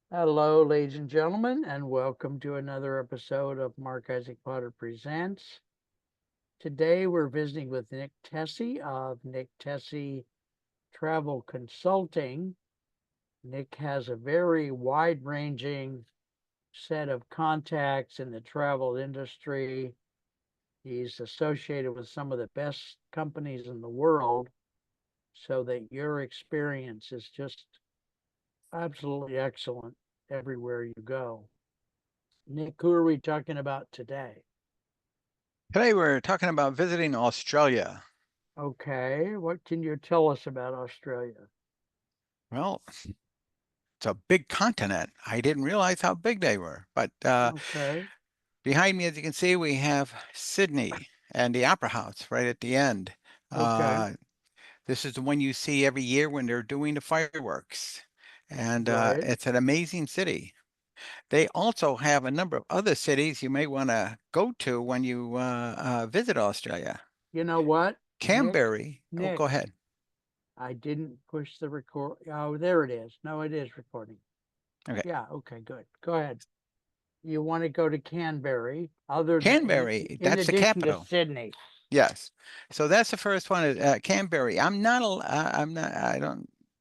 Hello, ladies and gentlemen, and welcome to another episode of Mark Isaac Potter Presents. Today we're visiting with Nick Tesi of Nick Tesi Travel Consulting. Nick has a very wide-ranging set of contacts in the travel industry. He's associated with some of the best companies in the world, so that your experience is just absolutely excellent everywhere you go. Nick, who are we talking about today? Today we're talking about visiting Australia. Okay, what can you tell us about Australia? Well, it's a big continent. I didn't realize how big they were. But Okay, behind me, as you can see, we have Sydney and the Opera House right at the end. okay, Uh, this is the one you see every year when they're doing the fireworks. And right. it's an amazing city. They also have a number of other cities you may want to go to when you visit Australia. You know what, Canberra. Oh, go Nick, ahead. I didn't push the record. Oh, there it is. No, it is recording. Okay. Yeah, okay, good. Go ahead. You want to go to Canberra, other than Canberra, in that's the addition to capital. Sydney. Yes. So that's the first one, Canberra. I'm not,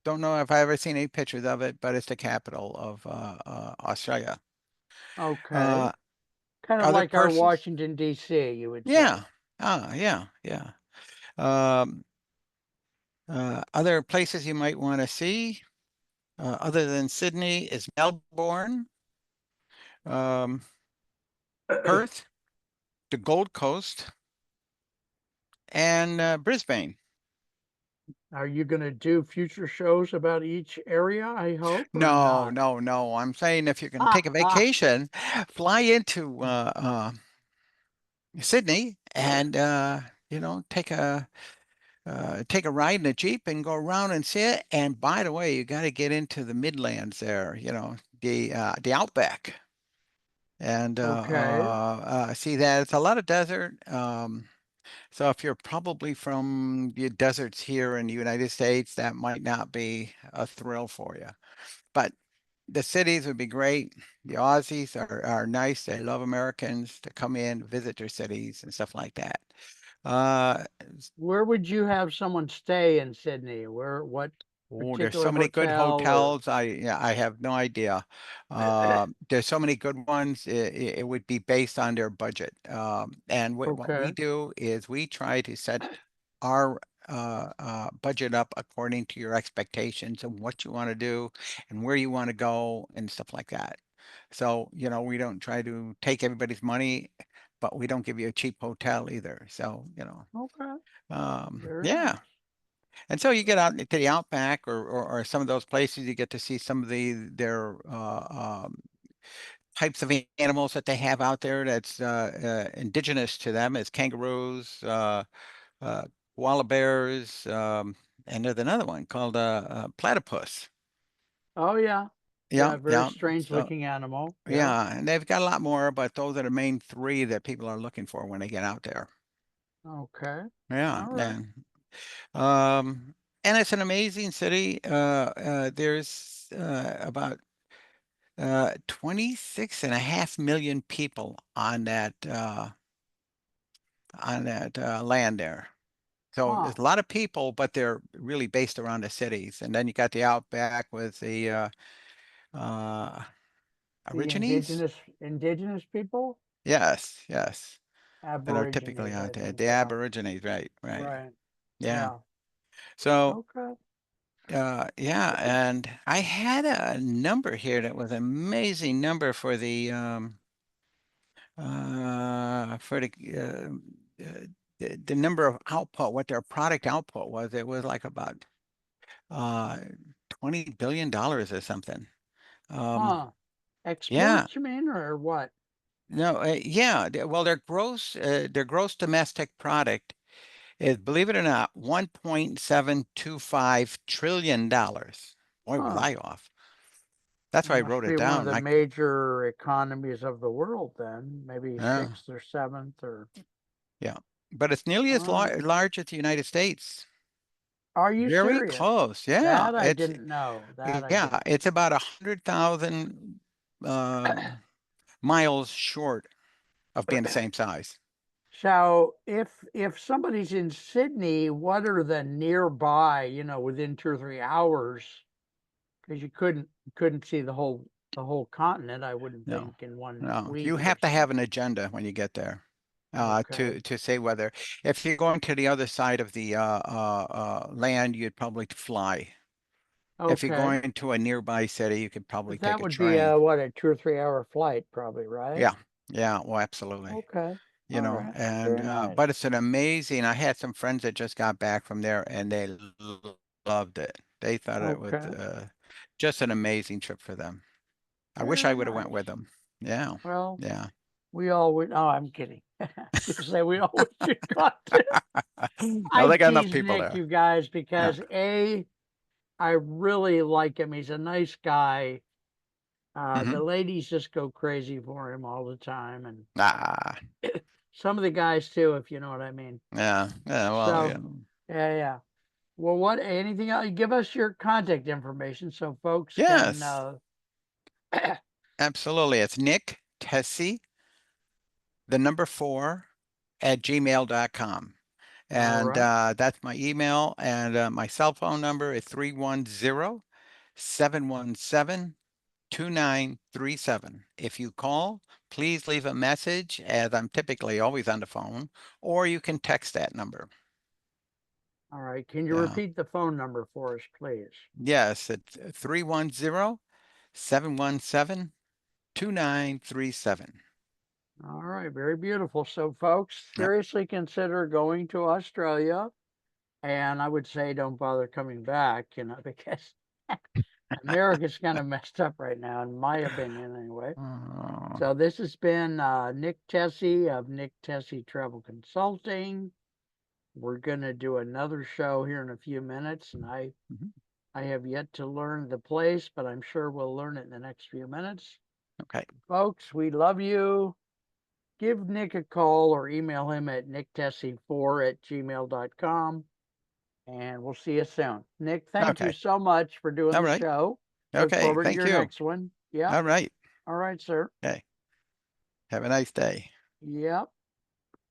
don't know if I ever seen any pictures of it, but it's the capital of Australia. Okay, Uh, kind of other like our persons? Washington D.C., you would say. Yeah. Yeah, yeah. Um, other places you might want to see, other than Sydney, is Melbourne, um, Perth, the Gold Coast, and Brisbane. Are you going to do future shows about each area, I hope, or No, not? no, no. I'm saying if you're going to take Ah, a ah. vacation, fly into Sydney and take a ride in a Jeep and go around and see it. And by the way, you got to get into the Midlands there, the outback, and Okay. see that it's a lot of desert. So if you're probably from the deserts here in the United States, that might not be a thrill for you. But the cities would be great. The Aussies are nice. They love Americans to come in, visit their cities and stuff like that. Uh, Where would you have someone stay in Sydney? What oh, there's particular so many good hotel or hotels. I have no idea. There's so many good ones. It would be based on their budget. And what we okay, do is we try to set our budget up according to your expectations and what you want to do and where you want to go and stuff like that. So, we don't try to take everybody's money, but we don't give you a cheap hotel either. So, okay, very yeah. nice. And so you get out to the outback or some of those places, you get to see some of their types of animals that they have out there that's indigenous to them as kangaroos, uh, koala bears, and there's another one called platypus. Oh yeah, Yeah, yeah, very yeah. strange So looking animal. Yeah. yeah, and they've got a lot more, but those are the main three that people are looking for when they get out there. Okay. Yeah, All right. um, and it's an amazing city. There's about 26 and a half million people on that land there. So Huh. there's a lot of people, but they're really based around the cities. And then you got the outback with the uh, The Aborigines. indigenous people, Yes, yes, that are typically Aborigines, I out there. think. The Yeah. Aborigines, right, right. Right. Yeah. Yeah. So, Okay. yeah, and I had a number here that was an amazing number for the number of output, what their product output was. It was like about uh, $20 billion or something. Um, Huh. yeah, Exports, you mean, or what? no, yeah. Well, their gross domestic product is, believe it or not, $1.725 trillion. Boy, was Huh. I off. That's why I Must wrote it be one of down. the major economies of the world then, maybe Uh, sixth or seventh or yeah, but it's nearly as all right. large as the United States. Are you Very serious? close. Yeah, That I didn't know. That I yeah, didn't. it's about 100,000 miles short of being the same size. So if somebody's in Sydney, what are the nearby, within 2 or 3 hours? Because you couldn't see the whole continent, I wouldn't No, think, in one no, you week or have to have so. an agenda when you get there. Okay. To say whether if you're going to the other side of the land, you'd probably fly. If you're Okay. going to a nearby city, you could probably But take that a would be train. a 2 or 3 hour flight, probably, right? Yeah, yeah, well, absolutely. Okay. You All know, right. and Very nice. but it's an amazing. I had some friends that just got back from there, and they loved it. They thought it was Okay. just an amazing trip for them. I wish I Very would have went nice. with them. Yeah, Well, yeah. we all would. Oh, I'm kidding. I was gonna say we all wish you'd gone to. No, I they got enough tease people Nick, there. you guys, Yeah. because I really like him. He's a nice guy. The Hmm. ladies just go crazy for him all the time, and Ah, some of the guys too, if you know what I mean. yeah, yeah. Well, So, yeah. yeah, yeah. Well, anything else? Give us your contact information so folks can. Yes, absolutely. It's Nick Tesi, the number 4 at gmail.com. All And right, that's my email. And my cell phone number is 310-717-2937. If you call, please leave a message, as I'm typically always on the phone, or you can text that number. all right. Can you Yeah. repeat the phone number for us, please? Yes, it's 310-717-2937. All right, very beautiful. So, folks, Yep. seriously consider going to Australia, and I would say don't bother coming back, because America's kind of messed up right now, in my opinion, anyway. Uh, So this has been Nick Tesi of Nick Tesi Travel Consulting. We're gonna do another show here in a few minutes, and mhm. I have yet to learn the place, but I'm sure we'll learn it in the next few minutes. Okay. Folks, we love you. Give Nick a call or email him at nicktessie4@gmail.com, and we'll see you soon. Nick, thank you Okay. so much for doing All the right. show. Look Okay. forward to Thank your you. next one. Yep. All right. All right, sir. Okay. Have a nice day. Yep.